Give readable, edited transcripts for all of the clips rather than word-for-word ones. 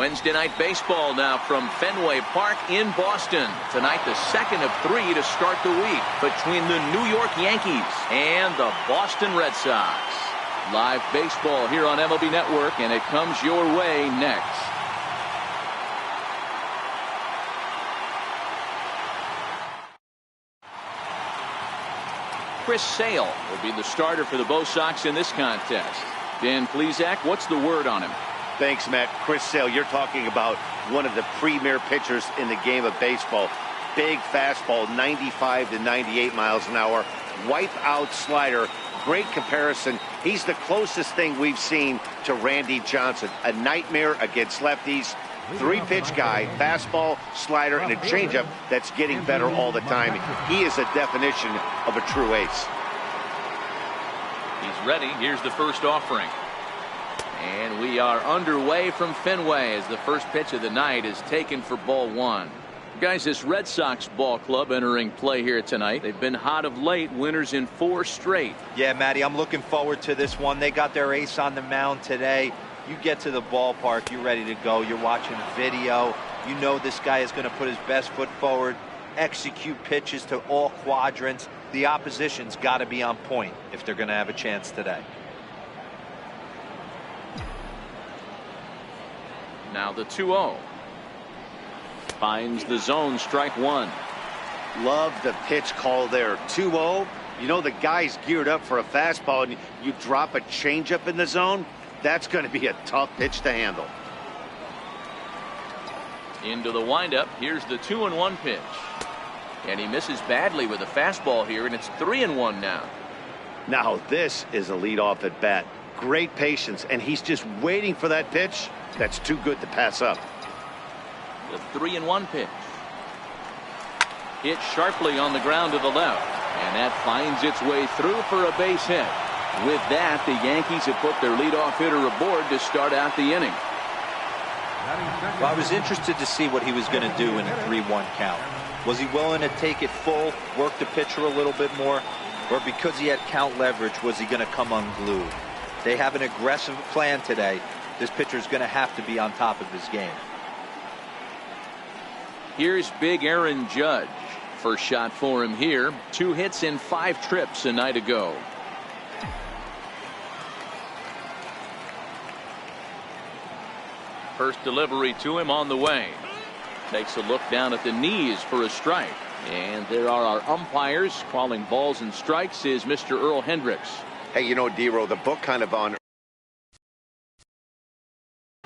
Wednesday night baseball now from Fenway Park in Boston. Tonight, the second of 3 to start the week between the New York Yankees and the Boston Red Sox. Live baseball here on MLB Network, and it comes your way next. Chris Sale will be the starter for the Bo Sox in this contest. Dan Plesac, what's the word on him? Thanks, Matt. Chris Sale, you're talking about one of the premier pitchers in the game of baseball. Big fastball, 95 to 98 miles an hour. Wipe out slider. Great comparison. He's the closest thing we've seen to Randy Johnson. A nightmare against lefties. 3-pitch guy, fastball, slider, and a changeup that's getting better all the time. He is a definition of a true ace. He's ready. Here's the first offering. And we are underway from Fenway as the first pitch of the night is taken for ball 1. Guys, this Red Sox ball club entering play here tonight. They've been hot of late, winners in 4 straight. Yeah, Matty, I'm looking forward to this one. They got their ace on the mound today. You get to the ballpark, you're ready to go. You're watching video. You know this guy is going to put his best foot forward, execute pitches to all quadrants. The opposition's got to be on point if they're going to have a chance today. Now the 2-0. Finds the zone, strike 1. Love the pitch call there. 2-0. You know the guy's geared up for a fastball, and you drop a changeup in the zone. That's going to be a tough pitch to handle. Into the windup. Here's the 2-1 pitch. And he misses badly with a fastball here, and it's 3-1 now. Now this is a leadoff at bat. Great patience, and he's just waiting for that pitch. That's too good to pass up. The 3-1 pitch. Hit sharply on the ground to the left, and that finds its way through for a base hit. With that, the Yankees have put their leadoff hitter aboard to start out the inning. Well, I was interested to see what he was going to do in a 3-1 count. Was he willing to take it full, work the pitcher a little bit more, or because he had count leverage, was he going to come unglued? They have an aggressive plan today. This pitcher is going to have to be on top of his game. Here's big Aaron Judge. First shot for him here. 2 hits in 5 trips a night ago. First delivery to him on the way. Takes a look down at the knees for a strike. And there are our umpires calling balls and strikes is Mr. Earl Hendricks. Hey, you know, D-Row, the book kind of on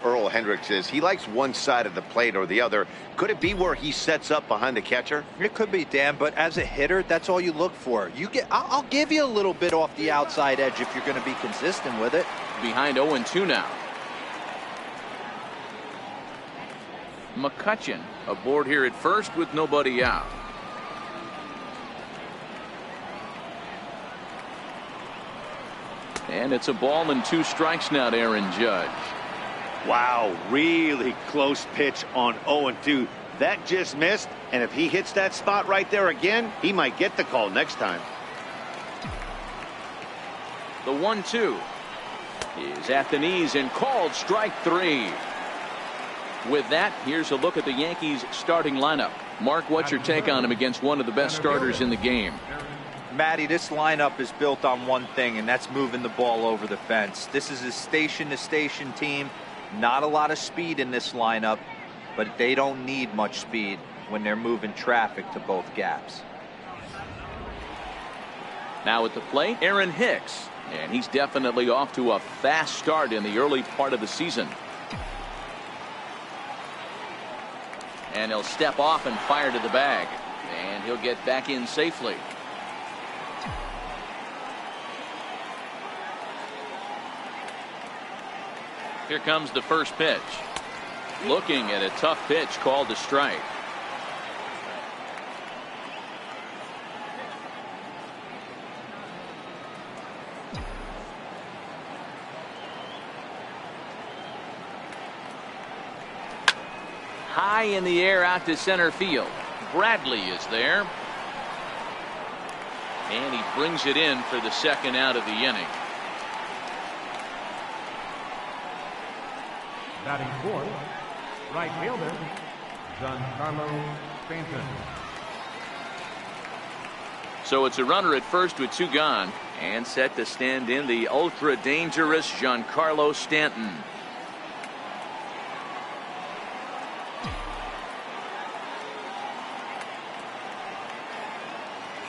Earl Hendricks is he likes one side of the plate or the other. Could it be where he sets up behind the catcher? It could be, Dan, but as a hitter, that's all you look for. I'll give you a little bit off the outside edge if you're going to be consistent with it. Behind 0-2 now. McCutchen aboard here at first with nobody out. And it's a ball and 2 strikes now to Aaron Judge. Wow, really close pitch on 0-2. That just missed, and if he hits that spot right there again, he might get the call next time. The 1-2 is at the knees and called strike 3. With that, here's a look at the Yankees starting lineup. Mark, what's your take on him against one of the best starters in the game? Matty, this lineup is built on one thing, and that's moving the ball over the fence. This is a station-to-station team. Not a lot of speed in this lineup, but they don't need much speed when they're moving traffic to both gaps. Now at the plate, Aaron Hicks. And he's definitely off to a fast start in the early part of the season. And he'll step off and fire to the bag. And he'll get back in safely. Here comes the first pitch. Looking at a tough pitch called a strike. High in the air out to center field. Bradley is there. And he brings it in for the second out of the inning. Batting fourth, Right fielder, Giancarlo Stanton. So it's a runner at first with 2 gone, and set to stand in the ultra dangerous Giancarlo Stanton.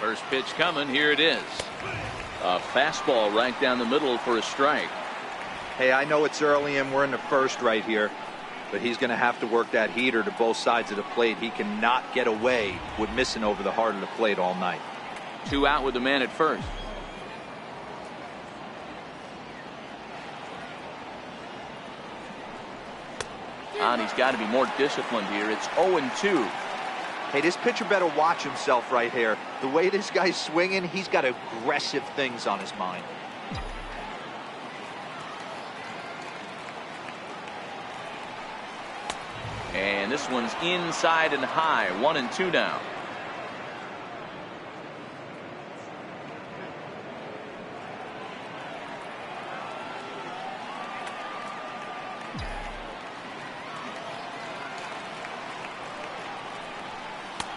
First pitch coming. Here it is. A fastball right down the middle for a strike. Hey, I know it's early and we're in the first right here, but he's going to have to work that heater to both sides of the plate. He cannot get away with missing over the heart of the plate all night. 2 out with the man at first. And he's got to be more disciplined here. It's 0-2. Hey, this pitcher better watch himself right here. The way this guy's swinging, he's got aggressive things on his mind. And this one's inside and high. 1-2 now.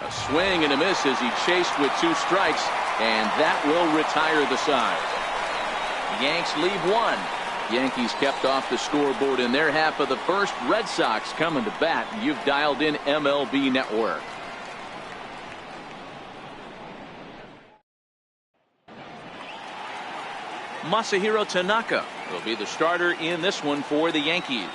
A swing and a miss as he chased with 2 strikes, and that will retire the side. Yanks leave 1. Yankees kept off the scoreboard in their half of the first. Red Sox coming to bat. You've dialed in MLB Network. Masahiro Tanaka will be the starter in this one for the Yankees.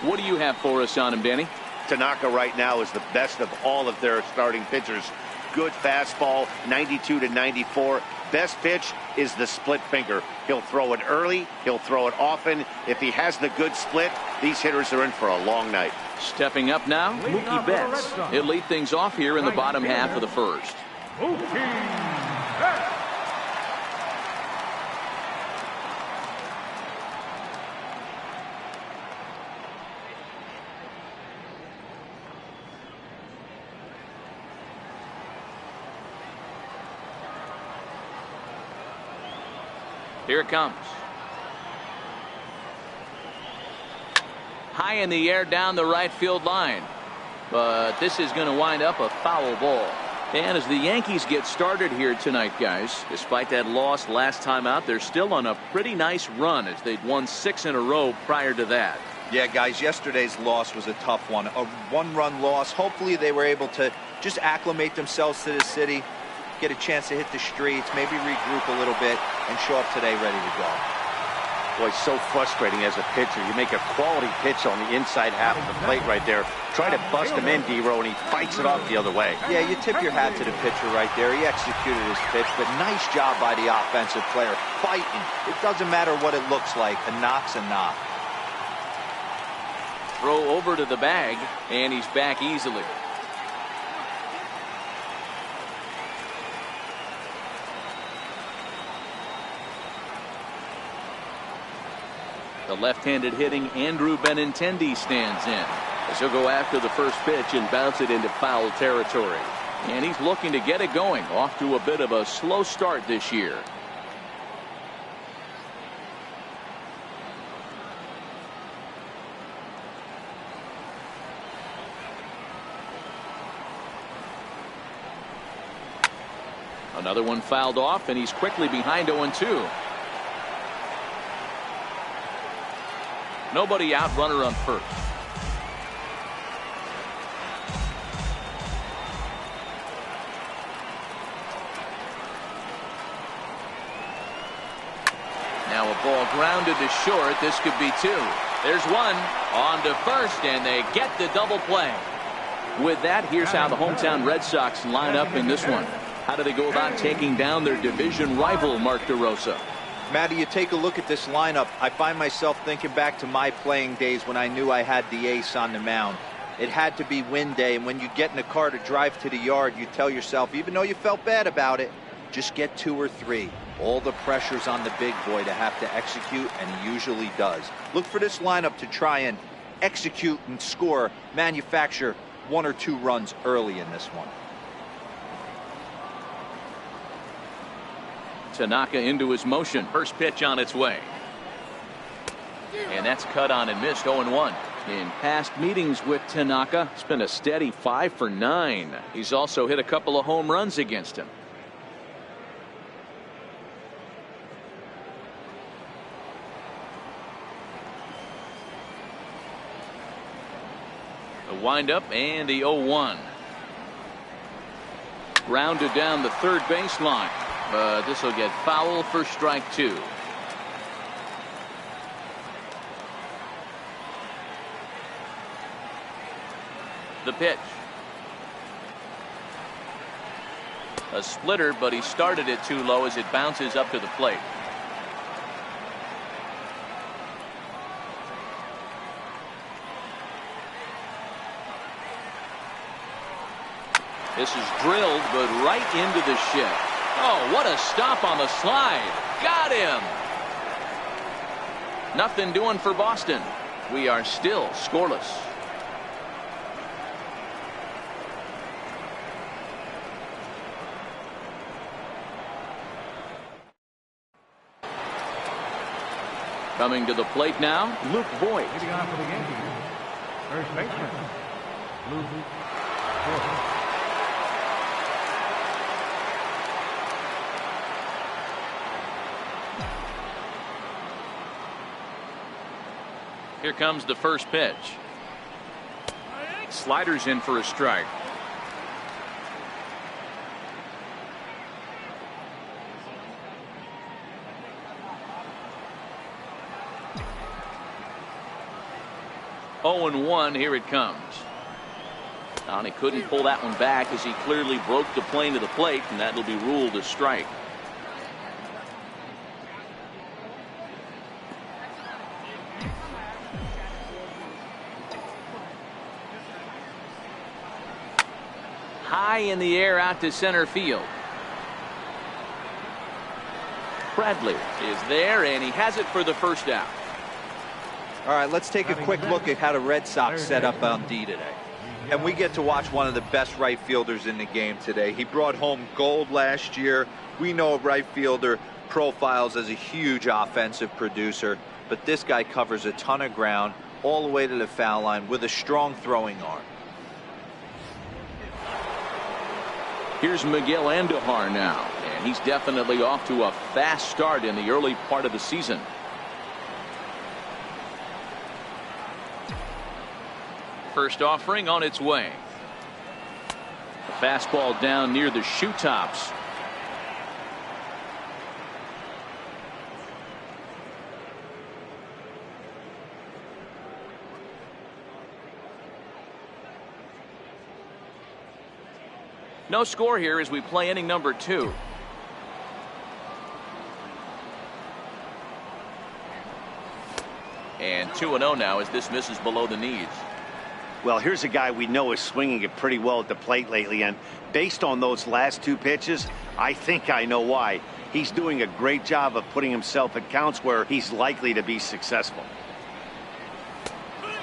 What do you have for us on him, Danny? Tanaka right now is the best of all of their starting pitchers. Good fastball, 92 to 94. Best pitch is the split finger. He'll throw it early. He'll throw it often. If he has the good split, these hitters are in for a long night. Stepping up now, Mookie Betts. He'll lead things off here in the bottom half of the first. Mookie Betts. Here it comes. High in the air down the right field line. But this is going to wind up a foul ball. And as the Yankees get started here tonight, guys, despite that loss last time out, they're still on a pretty nice run as they'd won 6 in a row prior to that. Yeah, guys, yesterday's loss was a tough one. A 1-run loss. Hopefully they were able to just acclimate themselves to the city, get a chance to hit the streets, maybe regroup a little bit, and show up today ready to go. Boy, so frustrating as a pitcher. You make a quality pitch on the inside half of the plate right there. Try to bust him in, D-Row, and he fights it off the other way. Yeah, you tip your hat to the pitcher right there. He executed his pitch, but nice job by the offensive player. Fighting. It doesn't matter what it looks like. A knock's a knock. Throw over to the bag, and he's back easily. The left-handed hitting Andrew Benintendi stands in as he'll go after the first pitch and bounce it into foul territory. And he's looking to get it going, off to a bit of a slow start this year. Another one fouled off, and he's quickly behind 0-2. Nobody out, runner on first. Now a ball grounded to short. This could be 2. There's one on to first, and they get the double play. With that, here's how the hometown Red Sox line up in this one. How do they go about taking down their division rival, Mark DeRosa? Matty, you take a look at this lineup. I find myself thinking back to my playing days when I knew I had the ace on the mound. It had to be win day, and when you get in a car to drive to the yard, you tell yourself, even though you felt bad about it, just get 2 or 3. All the pressure's on the big boy to have to execute, and he usually does. Look for this lineup to try and execute and score, manufacture 1 or 2 runs early in this one. Tanaka into his motion. First pitch on its way. And that's cut on and missed. 0-1. In past meetings with Tanaka, it's been a steady 5 for 9. He's also hit a couple of home runs against him. The windup and the 0-1. Grounded down the third baseline, but this will get foul for strike 2. The pitch. A splitter, but he started it too low as it bounces up to the plate. This is drilled, but right into the shed. Oh, what a stop on the slide. Got him. Nothing doing for Boston. We are still scoreless. Coming to the plate now, Luke Voigt. Leading off for the Yankees, first baseman, Luke Voigt. Here comes the first pitch. Sliders in for a strike. Oh, and 1. Here it comes. And he couldn't pull that one back as he clearly broke the plane to the plate, and that'll be ruled a strike. High in the air out to center field. Bradley is there, and he has it for the first out. All right, let's take a quick look at how the Red Sox set up on D today. And we get to watch one of the best right fielders in the game today. He brought home gold last year. We know a right fielder profiles as a huge offensive producer, but this guy covers a ton of ground all the way to the foul line with a strong throwing arm. Here's Miguel Andujar now, and he's definitely off to a fast start in the early part of the season. First offering on its way. The fastball down near the shoe tops. No score here as we play inning number 2. And 2-0 now as this misses below the knees. Well, here's a guy we know is swinging it pretty well at the plate lately, and based on those last 2 pitches, I think I know why. He's doing a great job of putting himself at counts where he's likely to be successful.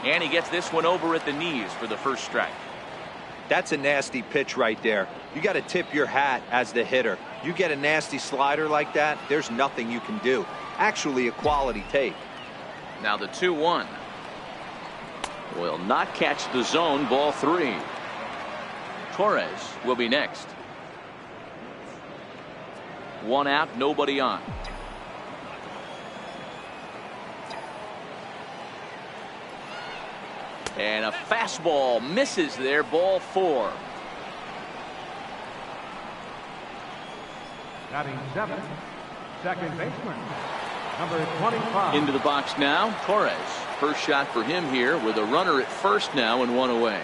And he gets this one over at the knees for the first strike. That's a nasty pitch right there. You got to tip your hat as the hitter. You get a nasty slider like that, there's nothing you can do. Actually, a quality take. Now the 2-1. Will not catch the zone. Ball 3. Torres will be next. 1 out, nobody on. And a fastball misses there. Ball 4. Batting 7, second baseman, number 25. Into the box now, Torres. First shot for him here with a runner at first now and 1 away.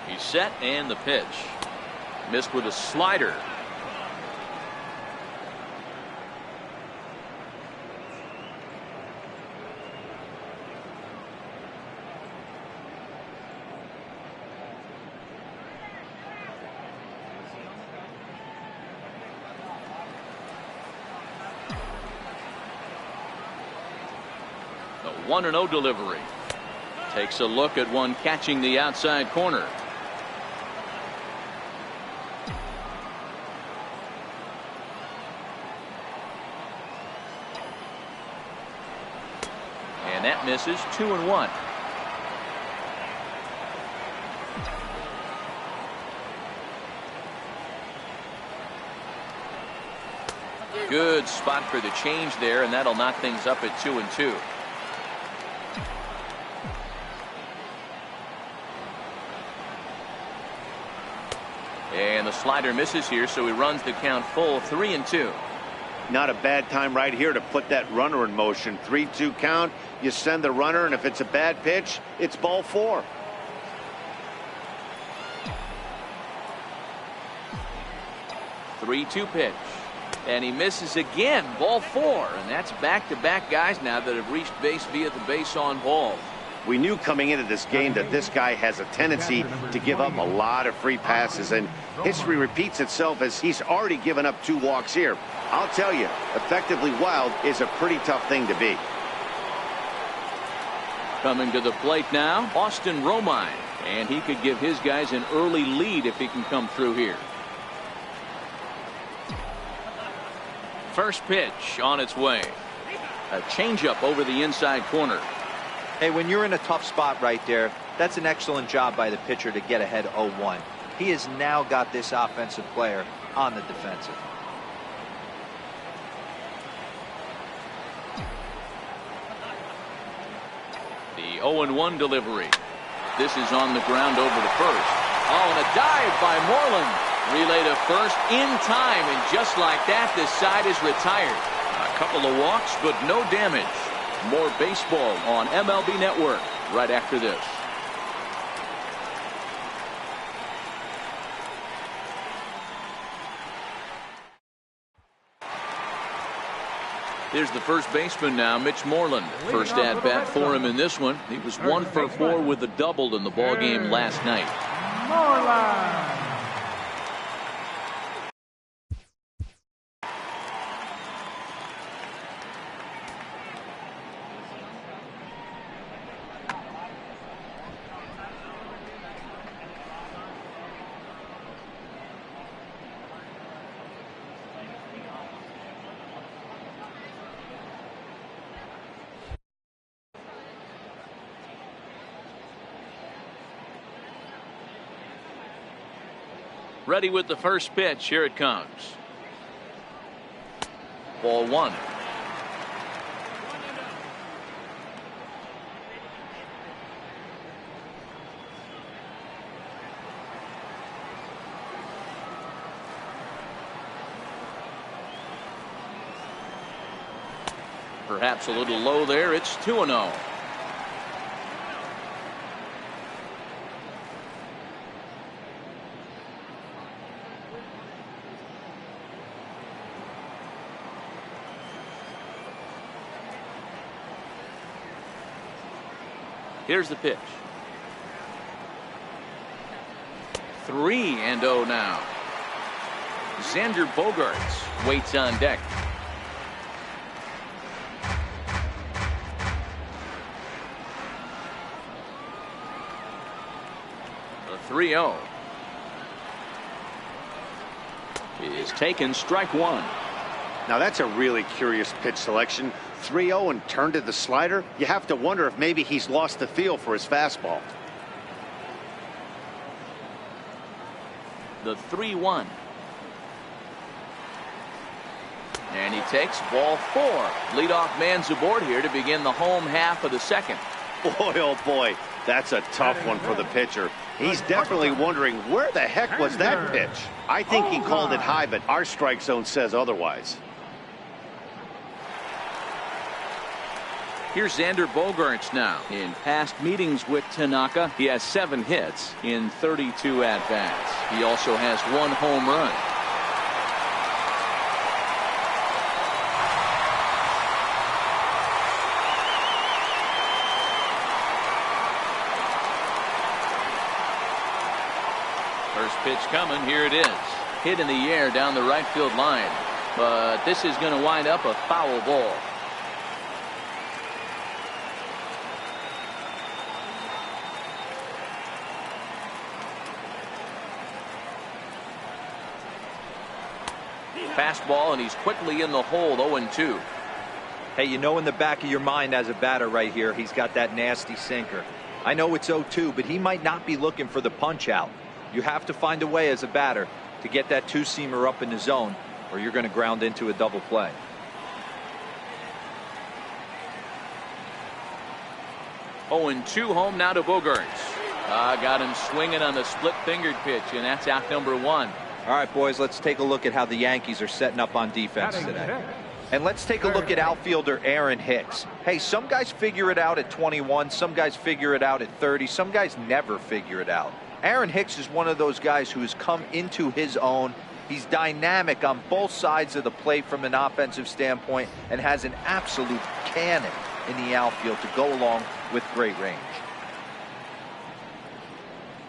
He's set and the pitch. Missed with a slider. The 1-0 delivery. Takes a look at one catching the outside corner. That misses. 2-1. Good spot for the change there, and that'll knock things up at 2-2. And the slider misses here, so he runs the count full. 3-2. Not a bad time right here to put that runner in motion. 3-2 count. You send the runner, and if it's a bad pitch, it's ball 4. Three-two pitch. And he misses again. Ball 4. And that's back-to-back guys now that have reached base via the base on balls. We knew coming into this game that this guy has a tendency to give up a lot of free passes, and history repeats itself as he's already given up 2 walks here. I'll tell you, effectively wild is a pretty tough thing to beat. Coming to the plate now, Austin Romine. And he could give his guys an early lead if he can come through here. First pitch on its way. A changeup over the inside corner. Hey, when you're in a tough spot right there, that's an excellent job by the pitcher to get ahead 0-1. He has now got this offensive player on the defensive. The 0-1 delivery. This is on the ground over to first. Oh, and a dive by Moreland. Relay to first in time, and just like that, this side is retired. A couple of walks, but no damage. More baseball on MLB Network right after this. Here's the first baseman now, Mitch Moreland. First at bat for him in this one. He was 1 for 4 with a double in the ball game last night. Moreland. Ready with the first pitch. Here it comes. Ball 1. Perhaps a little low there. It's 2-0. Here's the pitch. 3-0 now. Xander Bogaerts waits on deck. The 3-0 is taken. Strike 1. Now that's a really curious pitch selection. 3-0 and turned to the slider. You have to wonder if maybe he's lost the feel for his fastball. The 3-1. And he takes ball 4. Leadoff man's aboard here to begin the home half of the second. Boy, oh boy, that's a tough one for the pitcher. He's definitely wondering where the heck was that pitch. I think he called it high, but our strike zone says otherwise. Here's Xander Bogaerts now. In past meetings with Tanaka, he has 7 hits in 32 at-bats. He also has 1 home run. First pitch coming. Here it is. Hit in the air down the right field line. But this is going to wind up a foul ball. Fastball, and he's quickly in the hole. 0-2. Hey, you know in the back of your mind as a batter right here, he's got that nasty sinker. I know it's 0-2, but he might not be looking for the punch out. You have to find a way as a batter to get that two-seamer up in the zone, or you're going to ground into a double play. Oh, and 2 home now to Bogaerts. Got him swinging on the split-fingered pitch, and that's out number 1. All right, boys, let's take a look at how the Yankees are setting up on defense today. And let's take a look at outfielder Aaron Hicks. Hey, some guys figure it out at 21, some guys figure it out at 30, some guys never figure it out. Aaron Hicks is one of those guys who has come into his own. He's dynamic on both sides of the plate from an offensive standpoint and has an absolute cannon in the outfield to go along with great range.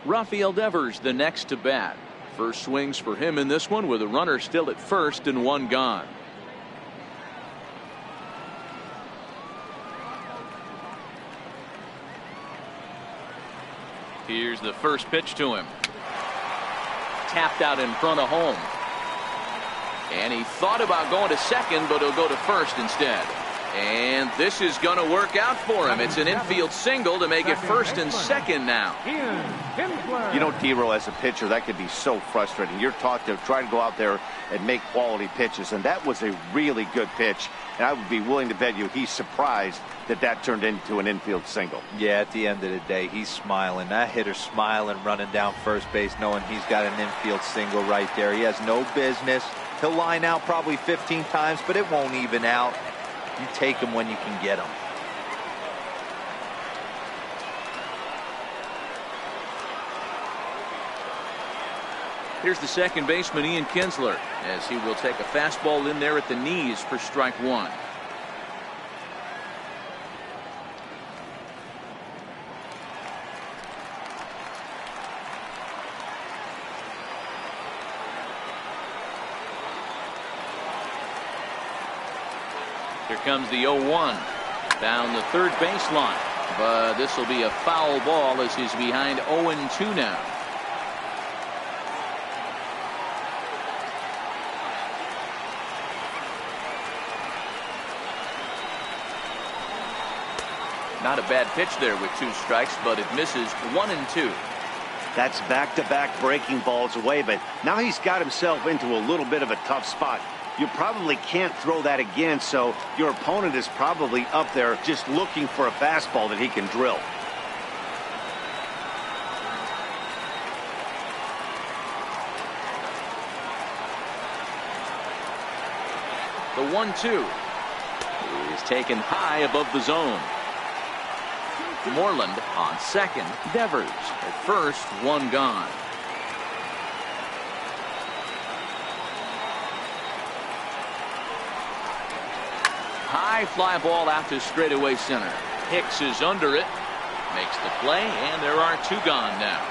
Rafael Devers the next to bat. First swings for him in this one with a runner still at first and 1 gone. Here's the first pitch to him. Tapped out in front of home. And he thought about going to second, but he'll go to first instead. And this is going to work out for him. It's an infield single to make it first and second now. You know, T-Row, as a pitcher, that could be so frustrating. You're taught to try to go out there and make quality pitches, and that was a really good pitch. And I would be willing to bet you he's surprised that that turned into an infield single. Yeah, at the end of the day, he's smiling. That hitter's smiling, running down first base, knowing he's got an infield single right there. He has no business. He'll line out probably 15 times, but it won't even out. You take him when you can get him. Here's the second baseman, Ian Kinsler, as he will take a fastball in there at the knees for strike 1. Here comes the 0-1 down the third baseline, but this will be a foul ball as he's behind 0-2 now. Not a bad pitch there with 2 strikes, but it misses 1-2. That's back-to-back breaking balls away, but now he's got himself into a little bit of a tough spot. You probably can't throw that again, so your opponent is probably up there just looking for a fastball that he can drill. The 1-2 is taken high above the zone. Moreland on second. Devers at first, 1 gone. High fly ball out to straightaway center. Hicks is under it, makes the play, and there are 2 gone now.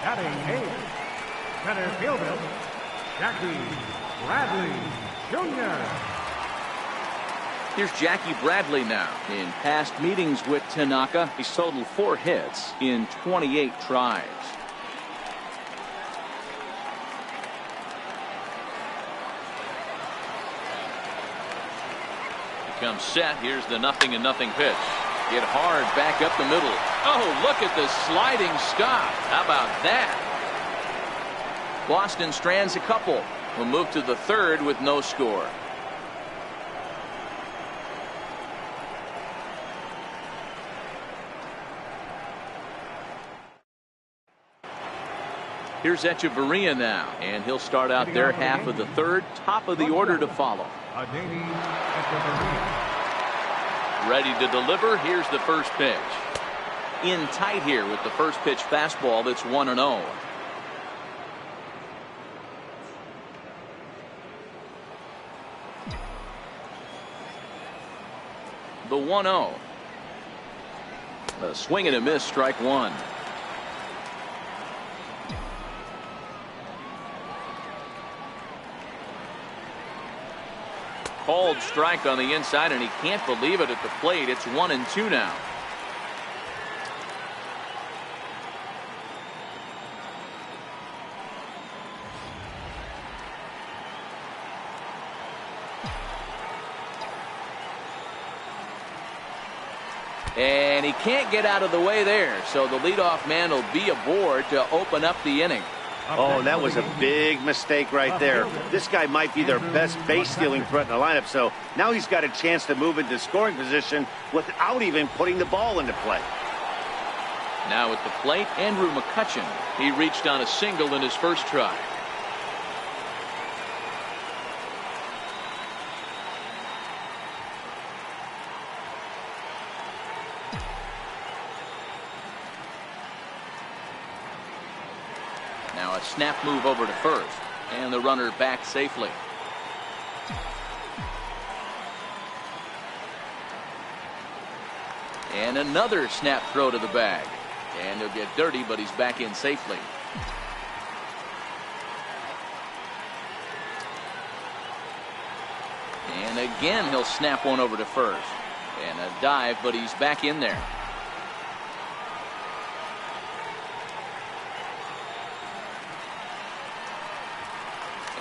Batting 8, center fielder, Jackie Bradley Jr. Here's Jackie Bradley now. In past meetings with Tanaka, he's totaled 4 hits in 28 tries. Comes set. Here's the 0-0 pitch. Get hard back up the middle. Oh, look at the sliding stop. How about that? Boston strands a couple. Will move to the third with no score. Here's Echeverria now, and he'll start out their half of the third. Top of the order to follow. Ready to deliver. Here's the first pitch. In tight here with the first pitch fastball that's 1-0. The 1-0. A swing and a miss, strike 1. Called strike on the inside, and he can't believe it at the plate. It's 1-2 now. And he can't get out of the way there, so the leadoff man will be aboard to open up the inning. Oh, that was a big mistake right there. This guy might be their best base-stealing threat in the lineup, so now he's got a chance to move into scoring position without even putting the ball into play. Now at the plate, Andrew McCutchen. He reached on a single in his first try. Now a snap move over to first, and the runner back safely. And another snap throw to the bag. And he'll get dirty, but he's back in safely. And again, he'll snap one over to first. And a dive, but he's back in there.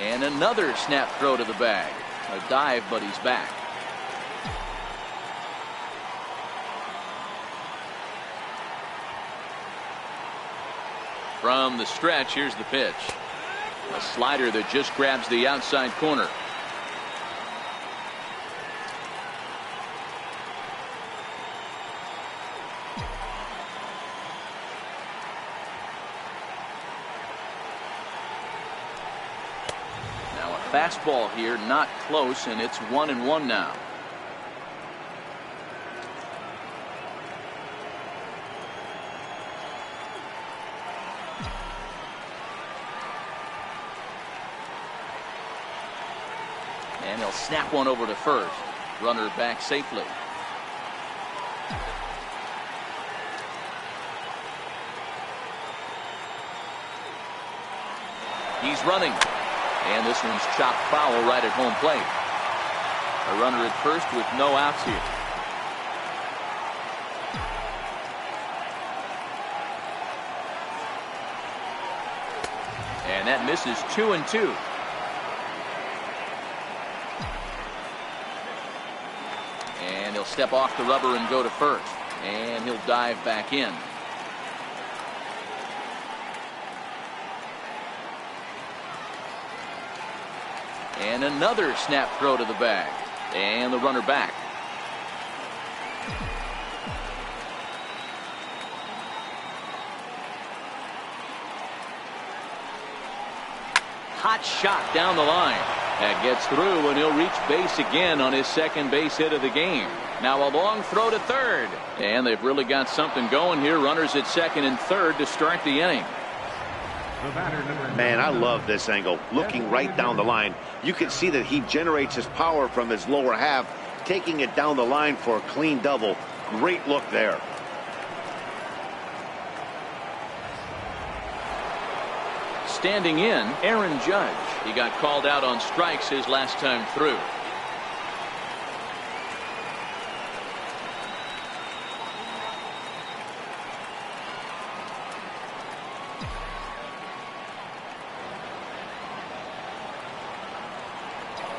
And another snap throw to the bag. A dive, but he's back. From the stretch, here's the pitch. A slider that just grabs the outside corner. Now a fastball here, not close, and it's 1-1 now. And he'll snap one over to first. Runner back safely. He's running. And this one's chopped foul right at home plate. A runner at first with no outs here. And that misses 2-2. And he'll step off the rubber and go to first. And he'll dive back in. And another snap throw to the bag. And the runner back. Hot shot down the line. That gets through, and he'll reach base again on his second base hit of the game. Now a long throw to third. And they've really got something going here. Runners at second and third to start the inning. Man, I love this angle. Looking right down the line, you can see that he generates his power from his lower half, taking it down the line for a clean double. Great look there. Standing in, Aaron Judge. He got called out on strikes his last time through.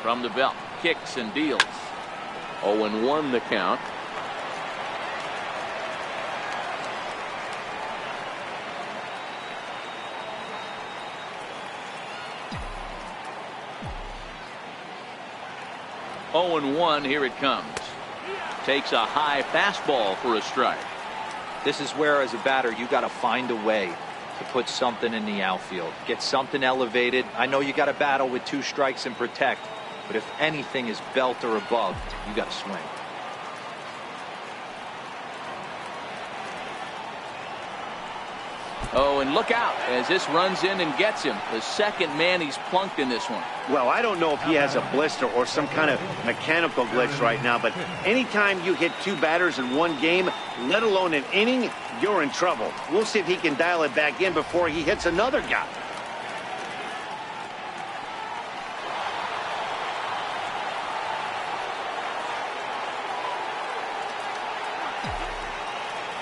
From the belt, kicks and deals. 0-1 the count. Oh, and 1, here it comes. Takes a high fastball for a strike. This is where, as a batter, you got to find a way to put something in the outfield. Get something elevated. I know you got to battle with 2 strikes and protect, but if anything is belt or above, you got to swing. Oh, and look out as this runs in and gets him. The second man he's plunked in this one. Well, I don't know if he has a blister or some kind of mechanical glitch right now, but anytime you hit 2 batters in one game, let alone an inning, you're in trouble. We'll see if he can dial it back in before he hits another guy.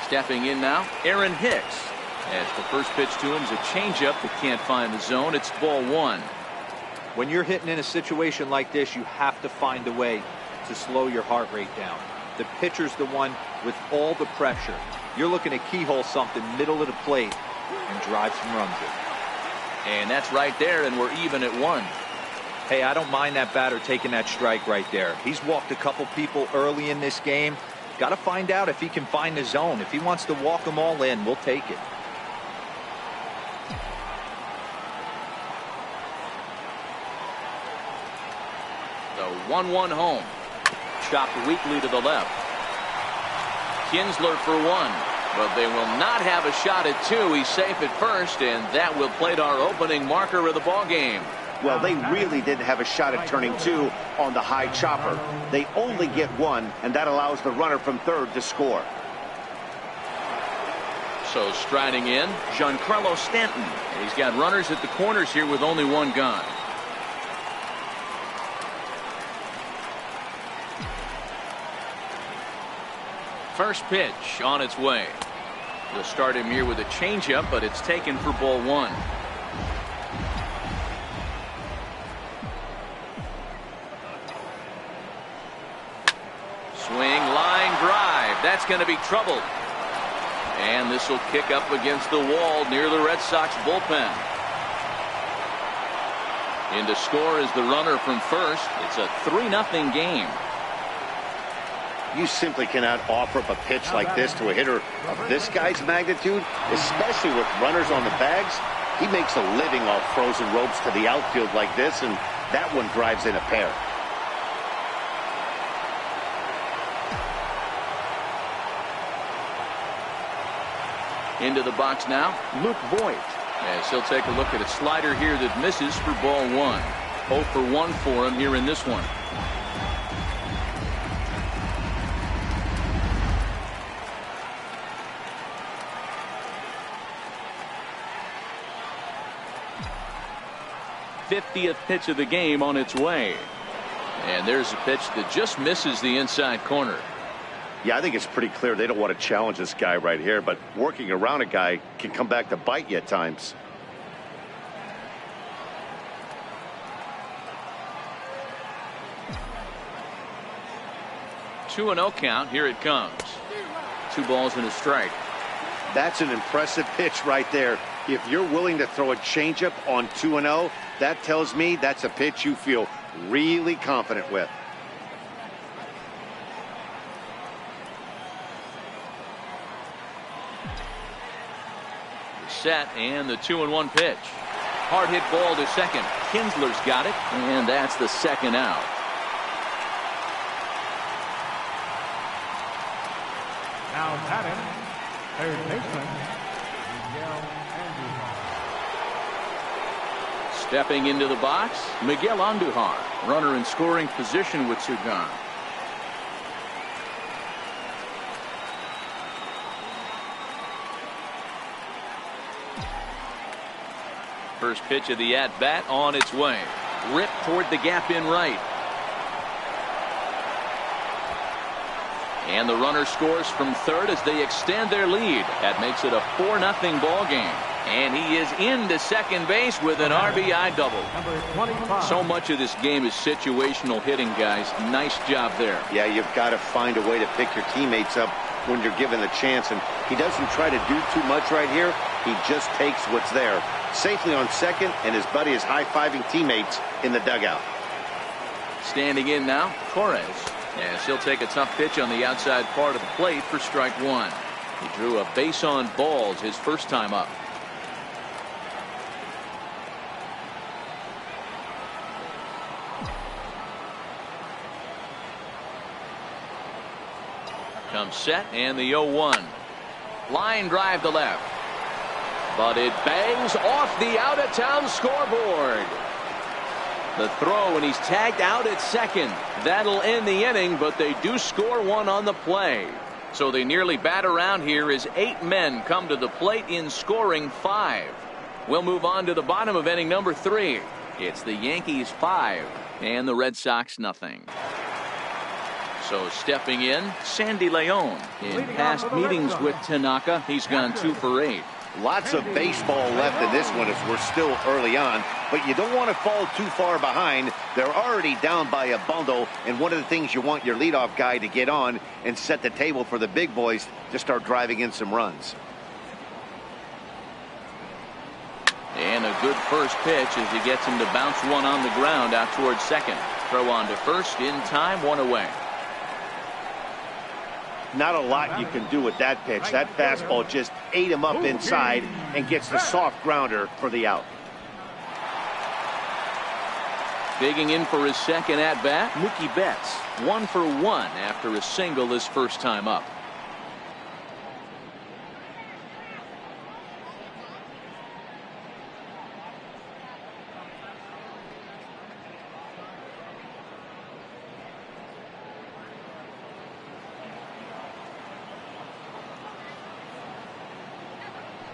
Stepping in now, Aaron Hicks. As the first pitch to him is a changeup that can't find the zone. It's ball 1. When you're hitting in a situation like this, you have to find a way to slow your heart rate down. The pitcher's the one with all the pressure. You're looking to keyhole something middle of the plate and drive some runs in. And that's right there, and we're even at 1. Hey, I don't mind that batter taking that strike right there. He's walked a couple people early in this game. Got to find out if he can find the zone. If he wants to walk them all in, we'll take it. The 1-1 home. Chopped weakly to the left. Kinsler for 1. But they will not have a shot at 2. He's safe at first, and that will plate our opening marker of the ball game. Well, they really didn't have a shot at turning 2 on the high chopper. They only get 1, and that allows the runner from third to score. So striding in, Giancarlo Stanton. He's got runners at the corners here with only 1 gone. First pitch on its way. We'll start him here with a changeup, but it's taken for ball 1. Swing, line drive. That's going to be trouble. And this will kick up against the wall near the Red Sox bullpen. In to score is the runner from first. It's a 3-0 game. You simply cannot offer up a pitch like this to a hitter of this guy's magnitude, especially with runners on the bags. He makes a living off frozen ropes to the outfield like this, and that one drives in a pair. Into the box now, Luke Voigt. As he'll take a look at a slider here that misses for ball 1. 0 for 1 for him here in this one. '50th pitch of the game on its way. And there's a pitch that just misses the inside corner. Yeah, I think it's pretty clear they don't want to challenge this guy right here, but working around a guy can come back to bite you at times. Two and 0 count. Here it comes. 2 balls and a strike. That's an impressive pitch right there. If you're willing to throw a changeup on 2-0, that tells me that's a pitch you feel really confident with. Set, and the 2-1 pitch. Hard hit ball to second. Kinsler's got it, and that's the second out. Now batting, third baseman, Miguel Andujar. Stepping into the box, Miguel Andujar, runner in scoring position with 2 gone. First pitch of the at-bat on its way. Ripped toward the gap in right. And the runner scores from third as they extend their lead. That makes it a 4-0 ball game. And he is into second base with an RBI double. So much of this game is situational hitting, guys. Nice job there. Yeah, you've got to find a way to pick your teammates up when you're given the chance. And he doesn't try to do too much right here. He just takes what's there. Safely on second, and his buddy is high-fiving teammates in the dugout. Standing in now, Torres. As he'll take a tough pitch on the outside part of the plate for strike 1. He drew a base on balls his first time up. Comes set, and the 0-1. Line drive to left. But it bangs off the out-of-town scoreboard. The throw, and he's tagged out at second. That'll end the inning, but they do score 1 on the play. So they nearly bat around here as 8 men come to the plate in scoring 5. We'll move on to the bottom of inning number 3. It's the Yankees 5 and the Red Sox nothing. So stepping in, Sandy Leon. In past meetings with Tanaka, he's gone 2 for 8. Lots of baseball left in this one as we're still early on, but you don't want to fall too far behind. They're already down by a bundle, and one of the things you want your leadoff guy to get on and set the table for the big boys to start driving in some runs. And a good first pitch as he gets him to bounce one on the ground out towards second. Throw on to first in time, one away. Not a lot you can do with that pitch. That fastball just ate him up inside and gets the soft grounder for the out. Digging in for his second at-bat, Mookie Betts. 1 for 1 after a single his first time up.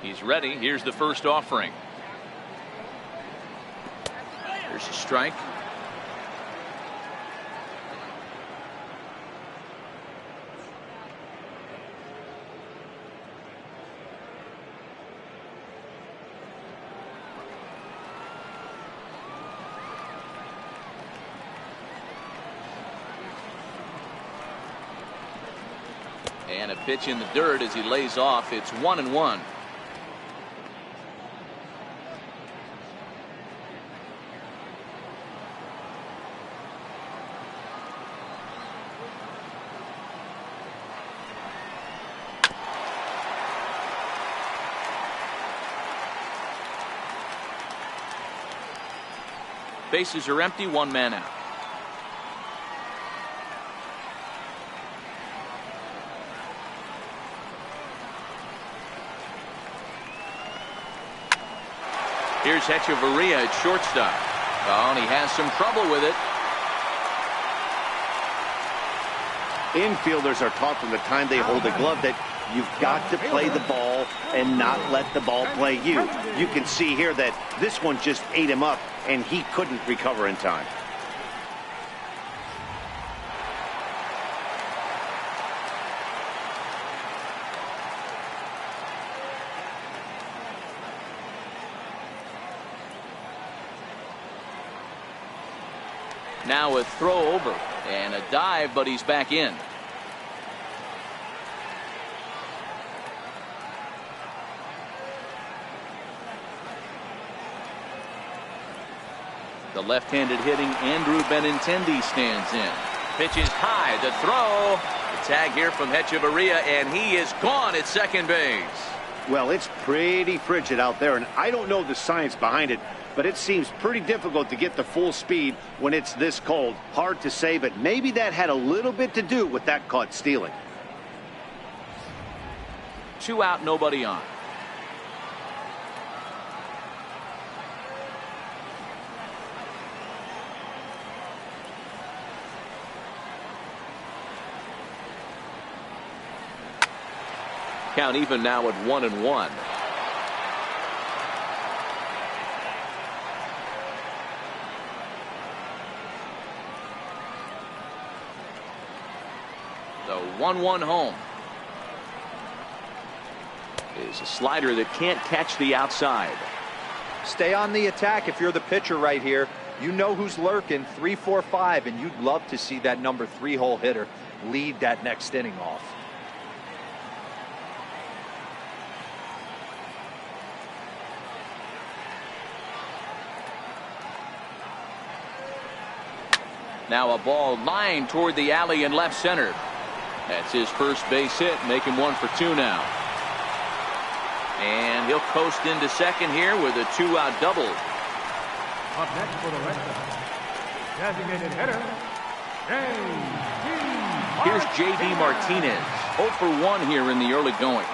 He's ready. Here's the first offering. Here's a strike. And a pitch in the dirt as he lays off. It's 1-1. Bases are empty, one man out. Here's Hechavarria at shortstop. Oh, and he has some trouble with it. Infielders are taught from the time they hold the glove that you've got to play the ball and not let the ball play you. You can see here that this one just ate him up and he couldn't recover in time. Now a throw over and a dive, but he's back in. The left-handed hitting Andrew Benintendi stands in. Pitch is high, the throw. The tag here from Hechavarria, and he is gone at second base. Well, it's pretty frigid out there, and I don't know the science behind it, but it seems pretty difficult to get the full speed when it's this cold. Hard to say, but maybe that had a little bit to do with that caught stealing. 2 out, nobody on. Count even now at 1-1. The 1-1 home is a slider that can't catch the outside. Stay on the attack if you're the pitcher right here. You know who's lurking, 3, 4, 5, and you'd love to see that number 3-hole hitter lead that next inning off. Now a ball lined toward the alley in left center. That's his first base hit, make him 1 for 2 now. And he'll coast into second here with a 2-out double. Up next for the Red Sox, designated hitter, Here's J.D. Martinez, 0 for 1 here in the early going.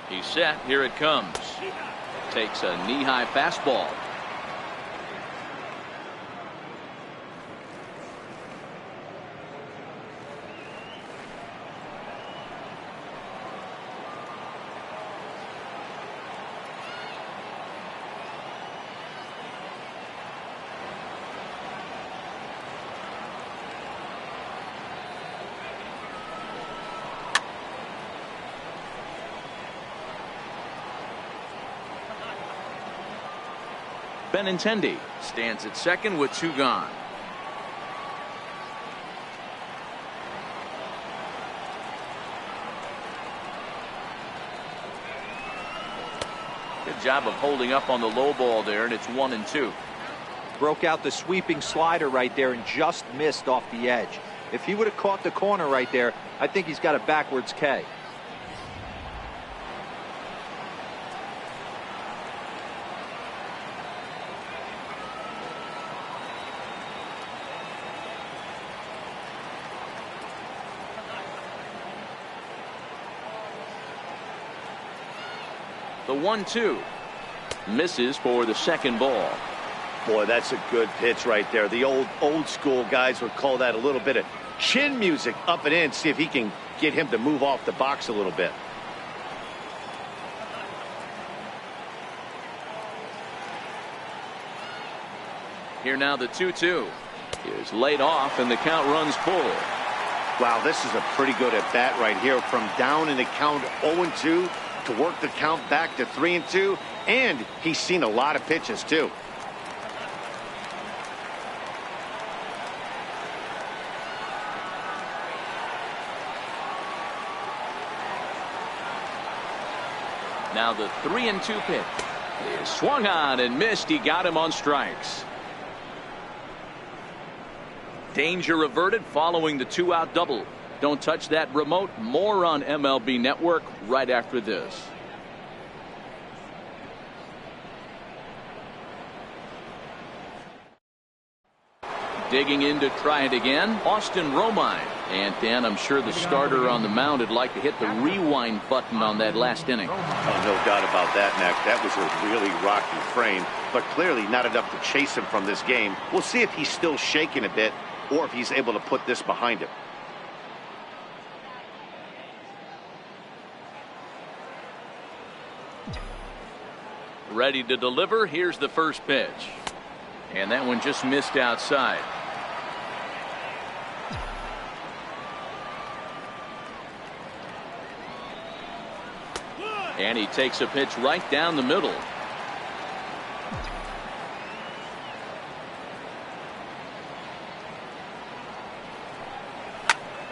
He's set. Here it comes. Takes a knee-high fastball. Benintendi stands at second with 2 gone. Good job of holding up on the low ball there, and it's 1-2. Broke out the sweeping slider right there and just missed off the edge. If he would have caught the corner right there, I think he's got a backwards K. The 1-2 misses for the second ball. Boy, that's a good pitch right there. The old school guys would call that a little bit of chin music up and in. See if he can get him to move off the box a little bit. Here now the 2-2 is laid off and the count runs full. Wow, this is a pretty good at bat right here. From down in the count 0-2 to work the count back to 3-2, and he's seen a lot of pitches too. Now the 3-2 pitch is swung on and missed. He got him on strikes. Danger averted following the 2-out double. Don't touch that remote. More on MLB Network right after this. Digging in to try it again, Austin Romine. And Dan, I'm sure the starter on the mound would like to hit the rewind button on that last inning. Oh, no doubt about that, Mac. That was a really rocky frame, but clearly not enough to chase him from this game. We'll see if he's still shaking a bit or if he's able to put this behind him. Ready to deliver. Here's the first pitch. And that one just missed outside. And he takes a pitch right down the middle.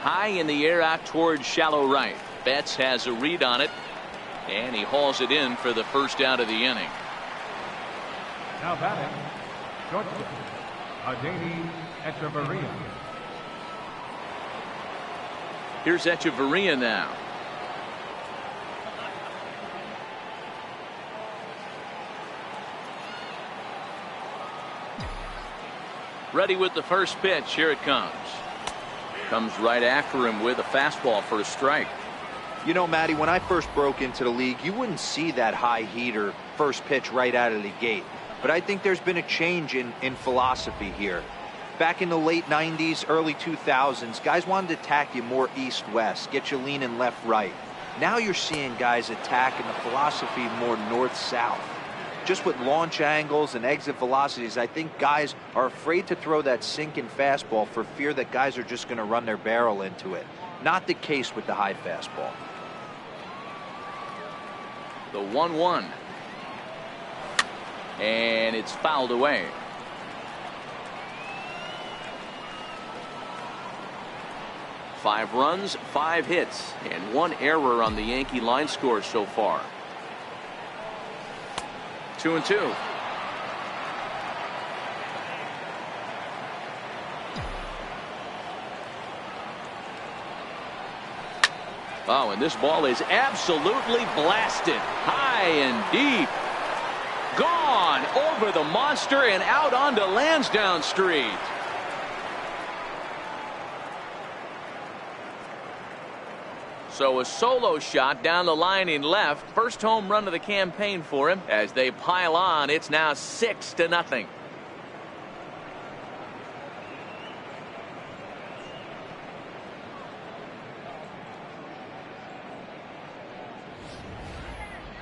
High in the air out towards shallow right. Betts has a read on it. And he hauls it in for the first out of the inning. Now batting, shortstop, Echeverria. Here's Echeverria now. Ready with the first pitch. Here it comes. Comes right after him with a fastball for a strike. You know, Matty, when I first broke into the league, you wouldn't see that high heater first pitch right out of the gate. But I think there's been a change in philosophy here. Back in the late 90s, early 2000s, guys wanted to attack you more east-west, get you leaning left-right. Now you're seeing guys attacking the philosophy more north-south. Just with launch angles and exit velocities, I think guys are afraid to throw that sinking fastball for fear that guys are just going to run their barrel into it. Not the case with the high fastball. The 1-1. And it's fouled away. Five runs, 5 hits, and 1 error on the Yankee line score so far. 2-2. Oh, and this ball is absolutely blasted. High and deep. Gone over the monster and out onto Lansdowne Street. So a solo shot down the line in left. First home run of the campaign for him. As they pile on, it's now 6-0.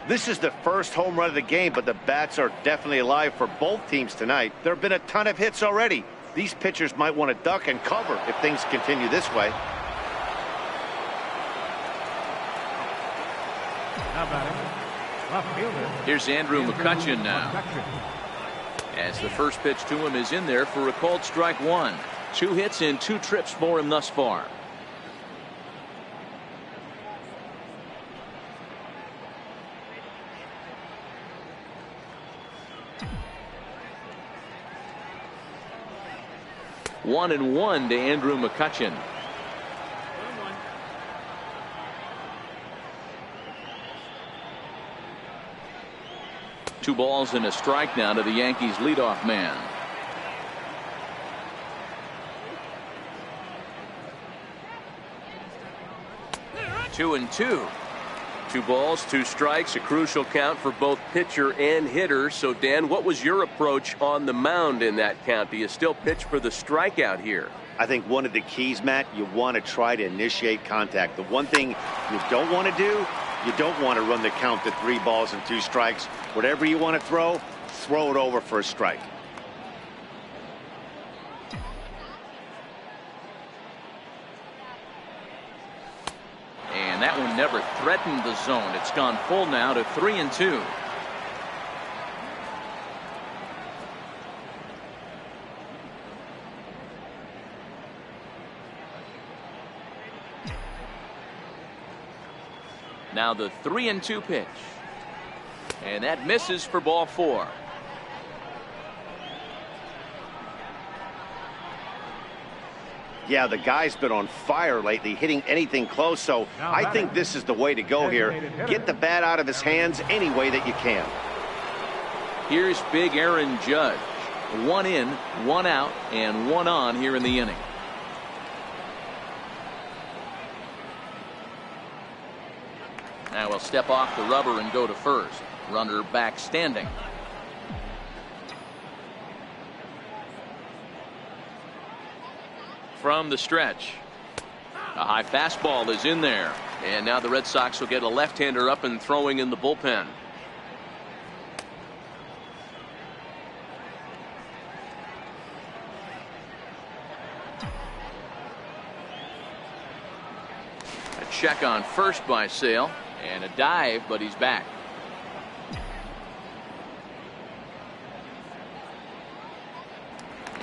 This is the first home run of the game, but the bats are definitely alive for both teams tonight. There have been a ton of hits already. These pitchers might want to duck and cover if things continue this way. Now batting, left fielder. Here's Andrew McCutcheon now. As the first pitch to him is in there for a called strike one. 2 hits in 2 trips for him thus far. One and one to Andrew McCutchen. 2 balls and a strike now to the Yankees leadoff man. Two and two. 2 balls, 2 strikes, a crucial count for both pitcher and hitter. So, Dan, what was your approach on the mound in that count? Do you still pitch for the strikeout here? I think one of the keys, Matt, you want to try to initiate contact. The one thing you don't want to do, you don't want to run the count to 3 balls and 2 strikes. Whatever you want to throw it over for a strike. And that one never threatened the zone. It's gone full now to 3 and 2. Now the 3 and 2 pitch. And that misses for ball 4. Yeah, the guy's been on fire lately, hitting anything close, so I think this is the way to go here. Get the bat out of his hands any way that you can. Here's big Aaron Judge. 1 in, 1 out, and 1 on here in the inning. Now we'll step off the rubber and go to first. Runner back standing. From the stretch. A high fastball is in there. And now the Red Sox will get a left-hander up and throwing in the bullpen. A check on first by Sale. And a dive, but he's back.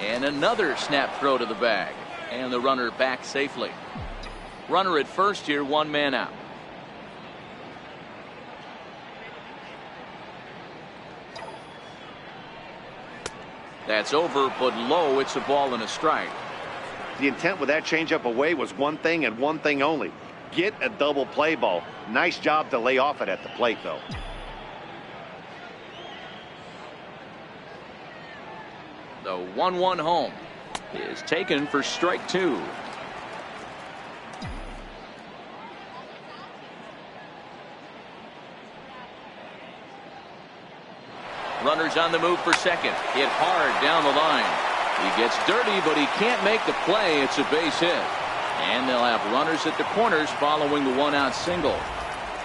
And another snap throw to the bag. And the runner back safely. Runner at first here, 1 man out. That's over, but low. It's a ball and a strike. The intent with that changeup away was one thing and one thing only. Get a double play ball. Nice job to lay off it at the plate, though. The 1-1 home is taken for strike 2. Runners on the move for second. Hit hard down the line. He gets dirty, but he can't make the play. It's a base hit. And they'll have runners at the corners following the 1-out single.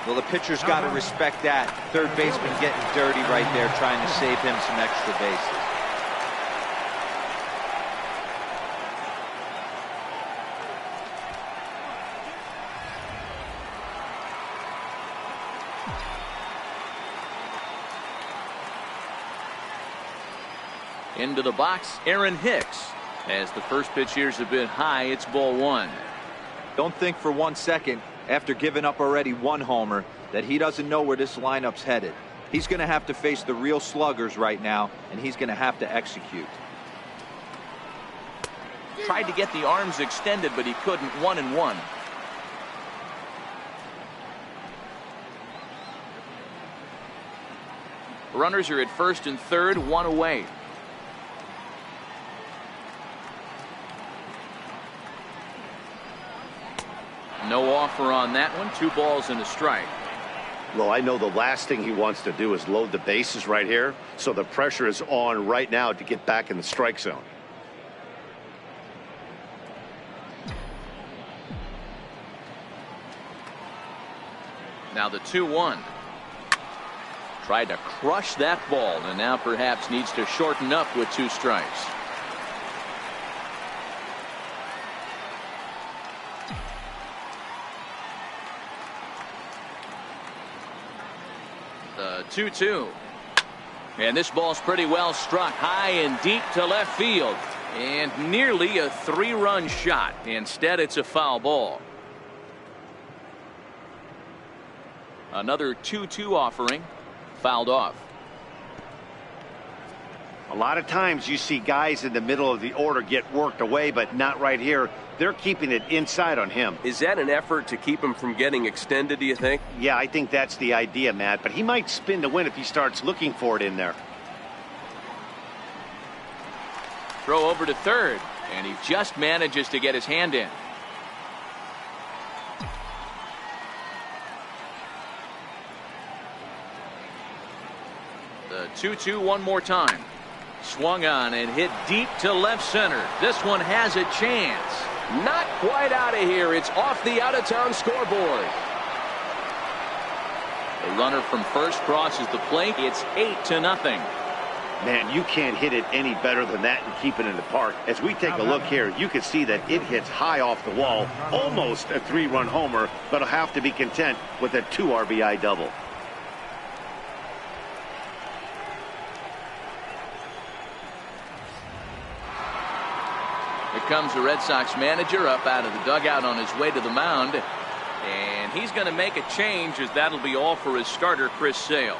Well, the pitcher's got to respect that. Third baseman getting dirty right there, trying to save him some extra bases. Into the box, Aaron Hicks. As the first pitch here is a bit high, it's ball 1. Don't think for 1 second, after giving up already 1 homer, that he doesn't know where this lineup's headed. He's going to have to face the real sluggers right now, and he's going to have to execute. Tried to get the arms extended, but he couldn't. 1-1. Runners are at first and third, 1 away. No offer on that one. 2 balls and a strike. Well, I know the last thing he wants to do is load the bases right here, so the pressure is on right now to get back in the strike zone. Now the 2-1. Tried to crush that ball, and now perhaps needs to shorten up with 2 strikes. The 2-2. And this ball's pretty well struck high and deep to left field. And nearly a 3-run shot. Instead, it's a foul ball. Another 2-2 offering. Fouled off. A lot of times you see guys in the middle of the order get worked away, but not right here. They're keeping it inside on him. Is that an effort to keep him from getting extended, do you think? Yeah, I think that's the idea, Matt. But he might spin to win if he starts looking for it in there. Throw over to third, and he just manages to get his hand in. The 2-2 one more time. Swung on and hit deep to left center. This one has a chance. Not quite out of here. It's off the out-of-town scoreboard. The runner from first crosses the plate. It's 8-0. Man, you can't hit it any better than that and keep it in the park. As we take a look here, you can see that it hits high off the wall. Almost a 3-run homer, but will have to be content with a 2 RBI double. Here comes the Red Sox manager up out of the dugout on his way to the mound. And he's going to make a change, as that'll be all for his starter, Chris Sale.